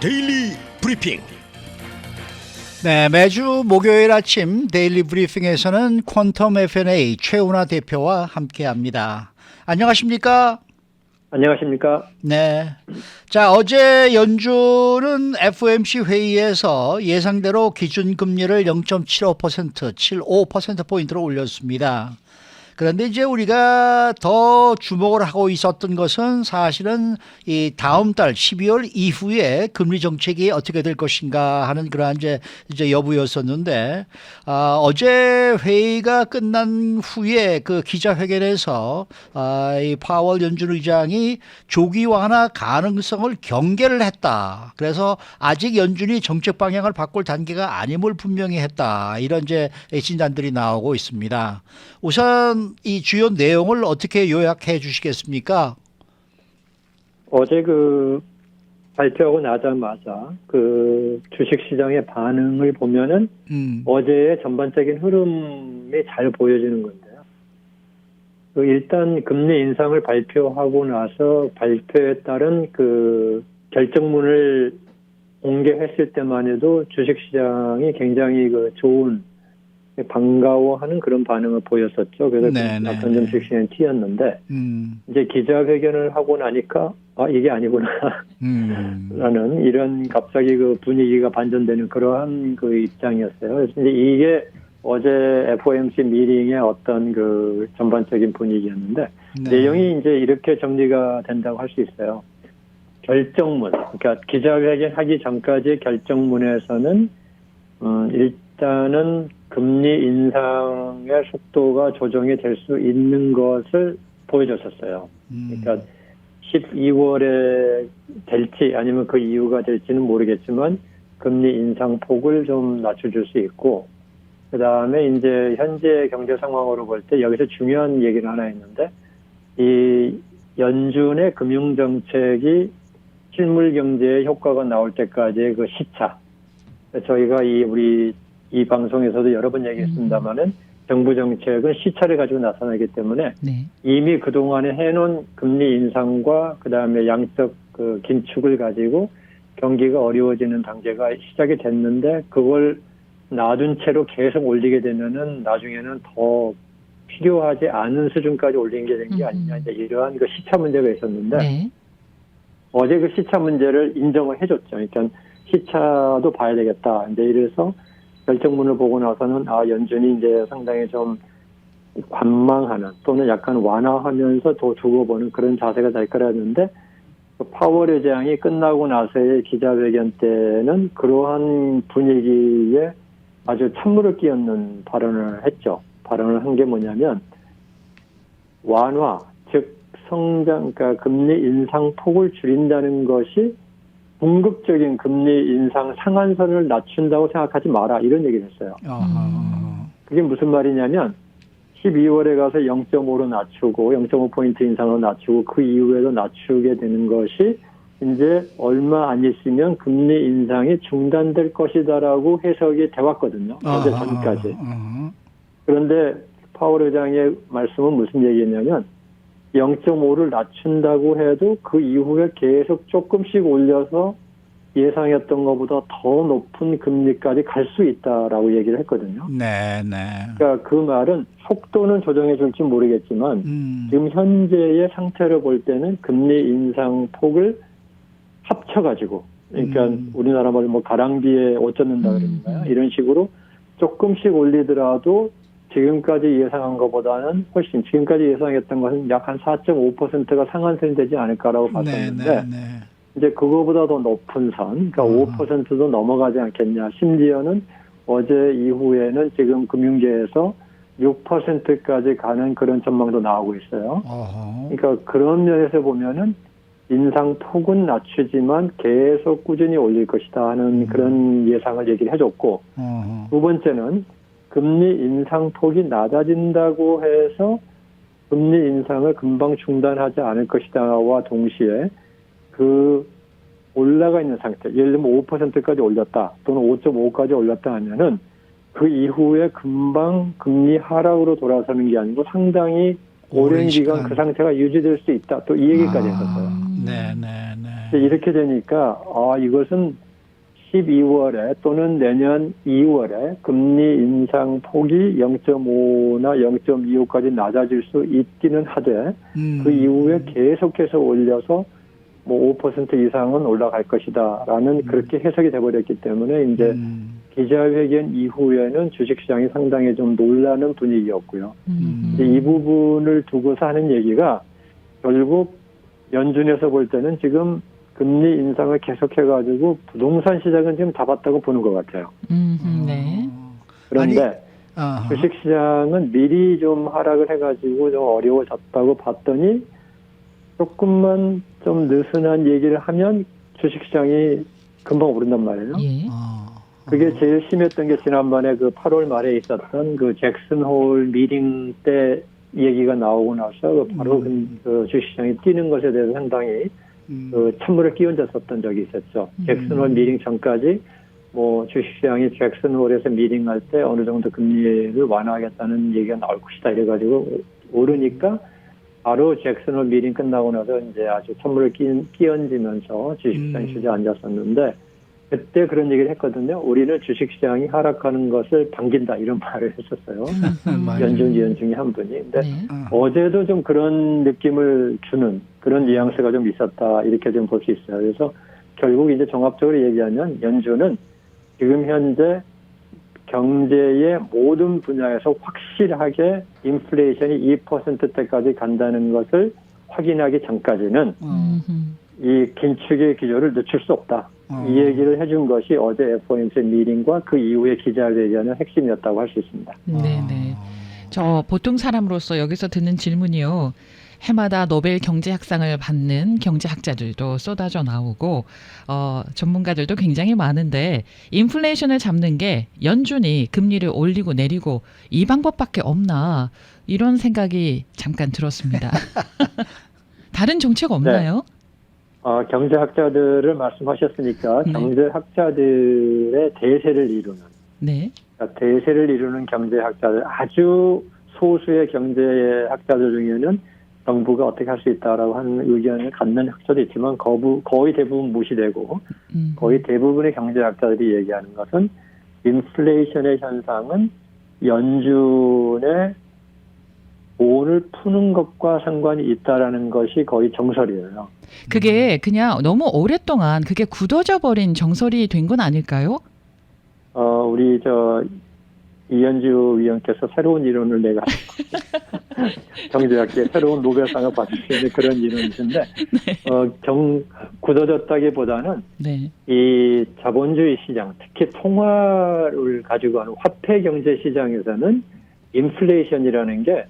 데일리 브리핑. 네, 매주 목요일 아침 데일리 브리핑에서는 퀀텀 F&A 최운하 대표와 함께합니다. 안녕하십니까? 안녕하십니까? 네. 자, 어제 연준은 FOMC 회의에서 예상대로 기준금리를 0.75%, 75%포인트로 올렸습니다. 그런데 이제 우리가 더 주목을 하고 있었던 것은 사실은 이 다음 달 12월 이후에 금리 정책이 어떻게 될 것인가 하는 그러한 이제 여부였었는데, 어제 회의가 끝난 후에 그 기자회견에서 이 파월 연준 의장이 조기 완화 가능성을 경계를 했다. 그래서 아직 연준이 정책 방향을 바꿀 단계가 아님을 분명히 했다. 이런 이제 진단들이 나오고 있습니다. 우선 이 주요 내용을 어떻게 요약해 주시겠습니까? 어제 발표하고 나자마자 주식시장의 반응을 보면은 어제의 전반적인 흐름이 잘 보여지는 건데요. 일단 금리 인상을 발표하고 나서 발표에 따른 결정문을 공개했을 때만 해도 주식시장이 굉장히 좋은 반가워하는 그런 반응을 보였었죠. 그래서 약간 좀 주식시장이 튀었는데 이제 기자회견을 하고 나니까 이게 아니구나 라는 이런 갑자기 분위기가 반전되는 그러한 입장이었어요. 그래서 이제 이게 어제 FOMC 미팅의 어떤 전반적인 분위기였는데 내용이 이제 이렇게 정리가 된다고 할 수 있어요. 결정문, 그러니까 기자회견 하기 전까지 결정문에서는 일단은 금리 인상의 속도가 조정이 될 수 있는 것을 보여줬었어요. 그러니까 12월에 될지 아니면 그 이유가 될지는 모르겠지만 금리 인상 폭을 좀 낮춰줄 수 있고, 그 다음에 이제 현재 경제 상황으로 볼 때 여기서 중요한 얘기가 하나 있는데, 이 연준의 금융 정책이 실물 경제에 효과가 나올 때까지의 시차. 저희가 우리 이 방송에서도 여러 번 얘기했습니다만은 정부 정책은 시차를 가지고 나타나기 때문에 이미 그동안에 해놓은 금리 인상과 그다음에 양적 긴축을 가지고 경기가 어려워지는 단계가 시작이 됐는데 그걸 놔둔 채로 계속 올리게 되면은 나중에는 더 필요하지 않은 수준까지 올린 게 된 게 아니냐, 이제 이러한 시차 문제가 있었는데 어제 시차 문제를 인정을 해줬죠. 그러니까 시차도 봐야 되겠다. 이제 이래서 결정문을 보고 나서는 연준이 이제 상당히 좀 관망하는 또는 약간 완화하면서 더 두고 보는 그런 자세가 될 거라는데, 파월 의장이 끝나고 나서의 기자회견 때는 그러한 분위기에 아주 찬물을 끼얹는 발언을 했죠. 발언을 한 게 뭐냐면 완화, 즉 성장, 그러니까 금리 인상 폭을 줄인다는 것이 궁극적인 금리 인상 상한선을 낮춘다고 생각하지 마라, 이런 얘기를 했어요. 그게 무슨 말이냐면 12월에 가서 0.5로 낮추고 0.5포인트 인상으로 낮추고 그 이후에도 낮추게 되는 것이 이제 얼마 안 있으면 금리 인상이 중단될 것이다라고 해석이 돼왔거든요. 어제 전까지. 그런데 파월 의장의 말씀은 무슨 얘기냐면 0.5를 낮춘다고 해도 그 이후에 계속 조금씩 올려서 예상했던 것보다 더 높은 금리까지 갈 수 있다라고 얘기를 했거든요. 그러니까 그 말은 속도는 조정해 줄지 모르겠지만 지금 현재의 상태를 볼 때는 금리 인상 폭을 합쳐가지고, 그러니까 우리나라 말로 가랑비에 옷 젖는다 그러는가요? 이런 식으로 조금씩 올리더라도 지금까지 예상한 것보다는 훨씬, 지금까지 예상했던 것은 약 한 4.5%가 상한선이 되지 않을까라고 봤었는데 이제 그거보다 더 높은 선, 그러니까 5%도 넘어가지 않겠냐. 심지어는 어제 이후에는 지금 금융계에서 6%까지 가는 그런 전망도 나오고 있어요. 그러니까 그런 면에서 보면은 인상 폭은 낮추지만 계속 꾸준히 올릴 것이다 하는 그런 예상을 얘기를 해줬고, 두 번째는 금리 인상 폭이 낮아진다고 해서 금리 인상을 금방 중단하지 않을 것이다와 동시에 올라가 있는 상태, 예를 들면 5%까지 올렸다 또는 5.5까지 올렸다 하면은 그 이후에 금방 금리 하락으로 돌아서는 게 아니고 상당히 오랜 기간 그 상태가 유지될 수 있다. 또 이 얘기까지 했었어요. 네. 이렇게 되니까 이것은 12월에 또는 내년 2월에 금리 인상 폭이 0.5나 0.25까지 낮아질 수 있기는 하되 그 이후에 계속해서 올려서 뭐 5% 이상은 올라갈 것이다라는 그렇게 해석이 돼버렸기 때문에 이제 기자회견 이후에는 주식시장이 상당히 좀 놀라는 분위기였고요. 이제 이 부분을 두고서 하는 얘기가 결국 연준에서 볼 때는 지금 금리 인상을 계속해가지고 부동산 시장은 지금 잡았다고 보는 것 같아요. 네. 그런데 주식시장은 미리 좀 하락을 해가지고 좀 어려워졌다고 봤더니 조금만 좀 느슨한 얘기를 하면 주식시장이 금방 오른단 말이에요. 예. 그게 제일 심했던 게 지난번에 그 8월 말에 있었던 그 잭슨홀 미팅 때 얘기가 나오고 나서 바로 그 주식시장이 뛰는 것에 대해서 상당히 그 찬물을 끼얹었었던 적이 있었죠. 잭슨홀 미팅 전까지 뭐 주식시장이 잭슨홀에서 미팅할 때 어느 정도 금리를 완화하겠다는 얘기가 나올 것이다 이래가지고 오르니까 바로 잭슨홀 미팅 끝나고 나서 이제 아주 찬물을 끼얹으면서 주식시장이 주저앉았었는데 그때 그런 얘기를 했거든요. 우리는 주식시장이 하락하는 것을 반긴다 이런 말을 했었어요. 연준 위원 중에 한 분이. 근데 어제도 좀 그런 느낌을 주는 그런 뉘앙스가 좀 있었다 이렇게 좀 볼 수 있어요. 그래서 결국 이제 종합적으로 얘기하면 연준은 지금 현재 경제의 모든 분야에서 확실하게 인플레이션이 2%대까지 간다는 것을 확인하기 전까지는 이 긴축의 기조를 늦출 수 없다. 이 얘기를 해준 것이 어제 FOMC 미팅과 그 이후의 기자회견의 핵심이었다고 할 수 있습니다. 네네. 저 보통 사람으로서 여기서 듣는 질문이요. 해마다 노벨 경제학상을 받는 경제학자들도 쏟아져 나오고 전문가들도 굉장히 많은데 인플레이션을 잡는 게 연준이 금리를 올리고 내리고 이 방법밖에 없나 이런 생각이 잠깐 들었습니다. 다른 정책 없나요? 네. 경제학자들을 말씀하셨으니까 네. 경제학자들의 대세를 이루는 네. 그러니까 대세를 이루는 경제학자들 아주 소수의 경제학자들 중에는 정부가 어떻게 할 수 있다라고 하는 의견을 갖는 학자도 있지만 거의 대부분 무시되고 거의 대부분의 경제학자들이 얘기하는 것은 인플레이션의 현상은 연준의 돈을 푸는 것과 상관이 있다라는 것이 거의 정설이에요. 그게 그냥 너무 오랫동안 그게 굳어져 버린 정설이 된 건 아닐까요? 우리 이현주 위원께서 새로운 이론을 내가 경제학계에 새로운 노벨상을 받을 수 있는 그런 이론이신데 굳어졌다기보다는 네. 이 자본주의 시장, 특히 통화를 가지고 하는 화폐 경제 시장에서는 인플레이션이라는 게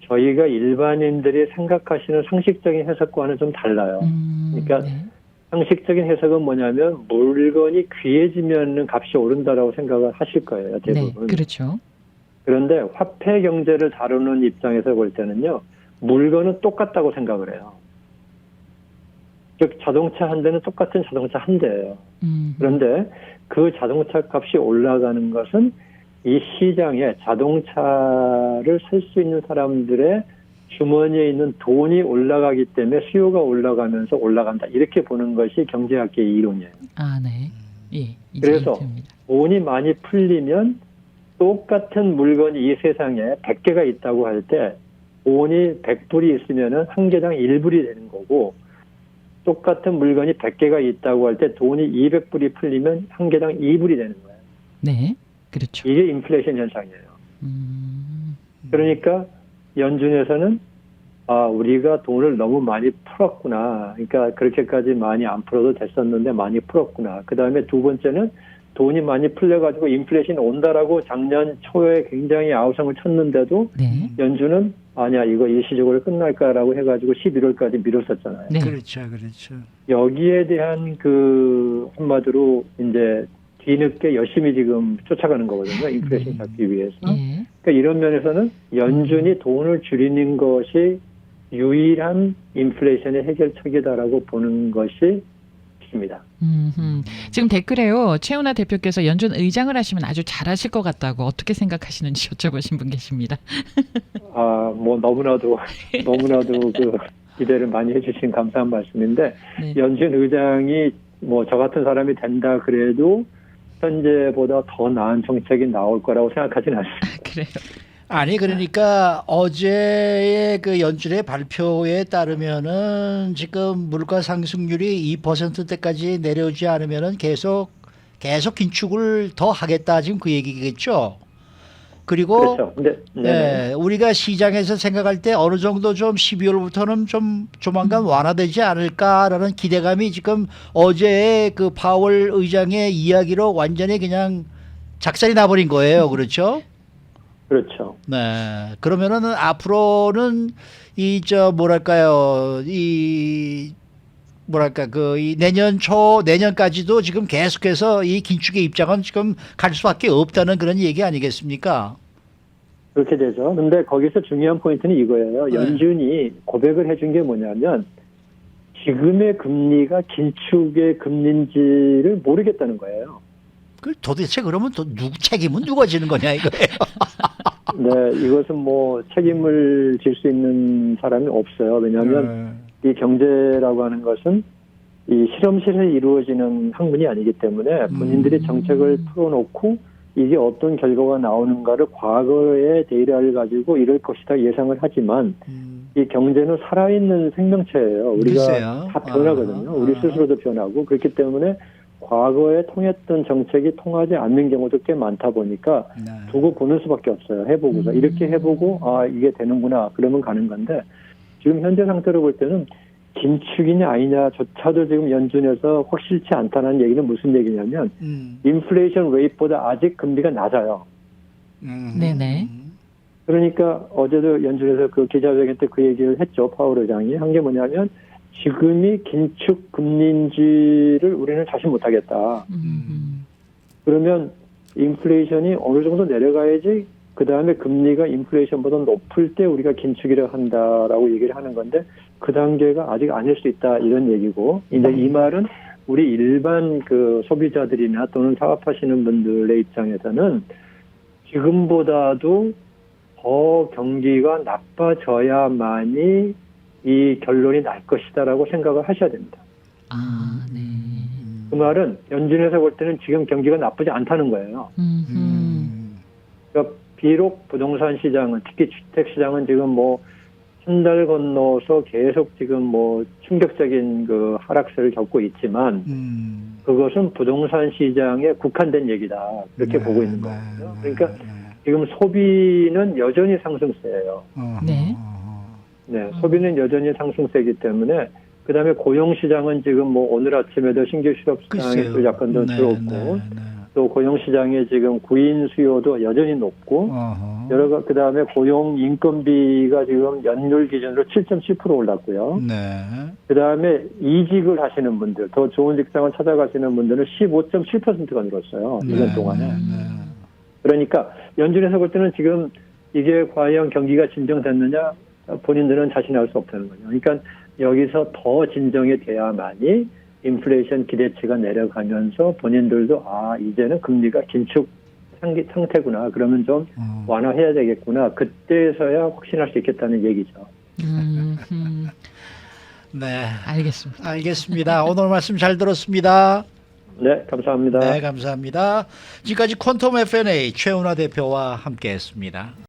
저희가 일반인들이 생각하시는 상식적인 해석과는 좀 달라요. 그러니까 네. 상식적인 해석은 뭐냐면 물건이 귀해지면 값이 오른다라고 생각을 하실 거예요. 대부분. 네, 그렇죠. 그런데 화폐 경제를 다루는 입장에서 볼 때는요. 물건은 똑같다고 생각을 해요. 즉 자동차 한 대는 똑같은 자동차 한 대예요. 그런데 그 자동차 값이 올라가는 것은 이 시장에 자동차를 살 수 있는 사람들의 주머니에 있는 돈이 올라가기 때문에 수요가 올라가면서 올라간다. 이렇게 보는 것이 경제학계의 이론이에요. 아, 네. 예. 그래서 이해됩니다. 돈이 많이 풀리면 똑같은 물건이 이 세상에 100개가 있다고 할 때 돈이 100불이 있으면 한 개당 1불이 되는 거고 똑같은 물건이 100개가 있다고 할 때 돈이 200불이 풀리면 한 개당 2불이 되는 거예요. 네. 그렇죠. 이게 인플레이션 현상이에요. 그러니까 연준에서는 우리가 돈을 너무 많이 풀었구나. 그러니까 그렇게까지 많이 안 풀어도 됐었는데 많이 풀었구나. 그다음에 두 번째는 돈이 많이 풀려가지고 인플레이션이 온다라고 작년 초에 굉장히 아우성을 쳤는데도 네. 연준은 아니야 이거 일시적으로 끝날까라고 해가지고 11월까지 미뤘었잖아요. 네. 그렇죠. 여기에 대한 그 한마디로 이제 뒤늦게 열심히 지금 쫓아가는 거거든요. 인플레이션 잡기 위해서. 예. 그러니까 이런 면에서는 연준이 돈을 줄이는 것이 유일한 인플레이션의 해결책이다라고 보는 것이 싶습니다. 지금 댓글에요. 최은하 대표께서 연준 의장을 하시면 아주 잘하실 것 같다고 어떻게 생각하시는지 여쭤보신 분 계십니다. 뭐 너무나도 그 기대를 많이 해주신 감사한 말씀인데 네. 연준 의장이 뭐 저 같은 사람이 된다 그래도 현재보다 더 나은 정책이 나올 거라고 생각하지는 않습니다. 그래요. 아니 그러니까 어제의 그 연준의 발표에 따르면은 지금 물가 상승률이 2%대까지 내려오지 않으면은 계속 긴축을 더 하겠다 지금 그 얘기겠죠. 그리고 그렇죠. 근데 네, 우리가 시장에서 생각할 때 어느 정도 좀 12월부터는 좀 조만간 완화되지 않을까라는 기대감이 지금 어제의 그 파월 의장의 이야기로 완전히 그냥 작살이 나버린 거예요. 그렇죠? 그렇죠. 네. 그러면은 앞으로는 이 뭐랄까요? 이 내년까지도 지금 계속해서 이 긴축의 입장은 지금 갈 수밖에 없다는 그런 얘기 아니겠습니까? 그렇게 되죠. 근데 거기서 중요한 포인트는 이거예요. 네. 연준이 고백을 해준 게 뭐냐면 지금의 금리가 긴축의 금리인지를 모르겠다는 거예요. 그 도대체 그러면 또 책임은 누가 지는 거냐 이거예요. 네, 이것은 뭐 책임을 질 수 있는 사람이 없어요. 왜냐하면 이 경제라고 하는 것은 이 실험실에 이루어지는 학문이 아니기 때문에 본인들이 정책을 풀어놓고 이게 어떤 결과가 나오는가를 과거의 데이터를 가지고 이럴 것이다 예상을 하지만 이 경제는 살아있는 생명체예요. 우리가 글쎄요. 다 변하거든요. 우리 스스로도 변하고 그렇기 때문에 과거에 통했던 정책이 통하지 않는 경우도 꽤 많다 보니까 네. 두고 보는 수밖에 없어요. 해보고서. 이렇게 해보고 이게 되는구나 그러면 가는 건데 지금 현재 상태로 볼 때는 긴축이냐 아니냐조차도 지금 연준에서 확실치 않다는 얘기는 무슨 얘기냐면 인플레이션 레이트보다 아직 금리가 낮아요. 네네. 그러니까 어제도 연준에서 그 기자회견 때 그 얘기를 했죠. 파월 의장이 한 게 뭐냐면 지금이 긴축 금리인지를 우리는 자신 못하겠다. 그러면 인플레이션이 어느 정도 내려가야지 그 다음에 금리가 인플레이션보다 높을 때 우리가 긴축이라 한다라고 얘기를 하는 건데 그 단계가 아직 아닐 수 있다 이런 얘기고 이제 이 말은 우리 일반 그 소비자들이나 또는 사업하시는 분들의 입장에서는 지금보다도 더 경기가 나빠져야만이 이 결론이 날 것이다라고 생각을 하셔야 됩니다. 아, 네. 그 말은 연준에서 볼 때는 지금 경기가 나쁘지 않다는 거예요. 그러니까 비록 부동산 시장은 특히 주택 시장은 지금 뭐 한 달 건너서 계속 지금 뭐 충격적인 그 하락세를 겪고 있지만 그것은 부동산 시장에 국한된 얘기다 그렇게 보고 있는 거거든요. 그러니까 지금 소비는 여전히 상승세예요. 네. 네, 소비는 여전히 상승세이기 때문에 그다음에 고용 시장은 지금 뭐 오늘 아침에도 신규 실업 시장이 또 약간 더 들어오고 또 고용 시장에 지금 구인 수요도 여전히 높고 그다음에 고용 인건비가 지금 연율 기준으로 7.7% 올랐고요. 네. 그다음에 이직을 하시는 분들, 더 좋은 직장을 찾아가시는 분들은 15.7%가 늘었어요. 1년 동안에. 그러니까 연준에서 볼 때는 지금 이게 과연 경기가 진정됐느냐 본인들은 자신할 수 없다는 거죠. 그러니까 여기서 더 진정이 돼야만이 인플레이션 기대치가 내려가면서 본인들도 이제는 금리가 긴축 상태구나. 그러면 좀 완화해야 되겠구나. 그때서야 확신할 수 있겠다는 얘기죠. 네. 알겠습니다. 알겠습니다. 오늘 말씀 잘 들었습니다. 네, 감사합니다. 네, 감사합니다. 지금까지 퀀텀 F&A 최은하 대표와 함께했습니다.